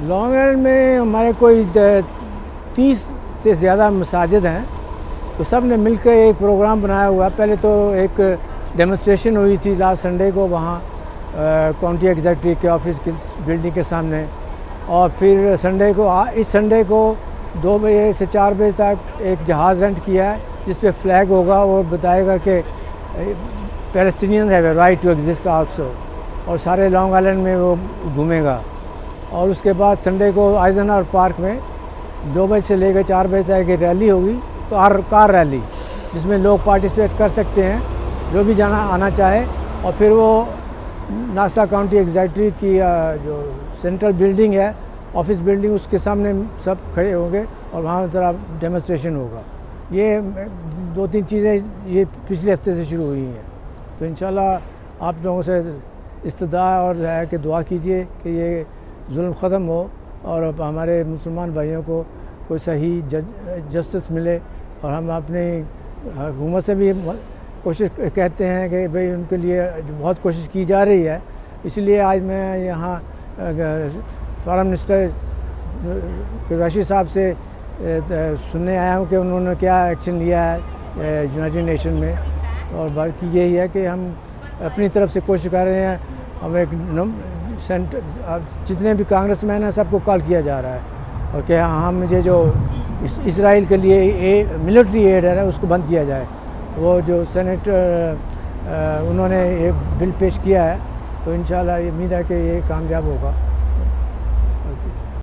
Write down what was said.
Long island میں ہمارے کوئی 30 سے زیادہ مساجد ہیں، تو سب نے مل کے ایک پروگرام بنایا ہوا ہے۔ پہلے تو ایک ڈیمونسٹریشن ہوئی تھی لاسٹ سنڈے کو وہاں کاؤنٹی ایگزیکٹو کے آفس کی بلڈنگ کے سامنے، اور پھر اس سنڈے کو 2 بجے سے 4 بجے تک ایک جہاز رینٹ کیا ہے جس پہ فلیگ ہوگا، اور بتائے گا کہ Palestinian have a right to exist also, اور سارے لانگ آئلینڈ میں وہ گھومے گا۔ اور اس کے بعد سنڈے کو آئزنہاور پارک میں 2 بجے سے لے کے 4 بجے تک ایک ریلی ہوگی، کار ریلی، جس میں لوگ پارٹیسپیٹ کر سکتے ہیں جو بھی آنا چاہے۔ اور پھر وہ ناسا کاؤنٹی ایگزیکٹو کی جو سینٹرل بلڈنگ ہے، آفس بلڈنگ، اس کے سامنے سب کھڑے ہوں گے اور وہاں ذرا ڈیمونسٹریشن ہوگا۔ یہ 2-3 چیزیں یہ پچھلے ہفتے سے شروع ہوئی ہیں، تو انشاءاللہ آپ لوگوں سے استدعا اور ہے کہ دعا کیجئے کہ یہ ظلم ختم ہو اور ہمارے مسلمان بھائیوں کو کوئی صحیح جسٹس ملے، اور ہم اپنی حکومت سے بھی کوشش کہتے ہیں کہ بھئی ان کے لیے بہت کوشش کی جا رہی ہے۔ اس لیے آج میں یہاں فارم منسٹر قریشی صاحب سے سننے آیا ہوں کہ انہوں نے کیا ایکشن لیا ہے یونائٹڈ نیشن میں، اور باقی یہی ہے کہ ہم اپنی طرف سے کوشش کر رہے ہیں۔ ہم ایک جتنے بھی کانگریس مین ہیں سب کو کال کیا جا رہا ہے، اور کہ ہم مجھے جو اسرائیل کے لیے ملٹری ایڈ ہے نا اس کو بند کیا جائے۔ وہ جو سینٹ انہوں نے یہ بل پیش کیا ہے، تو انشاءاللہ یہ امید ہے کہ یہ کامیاب ہوگا۔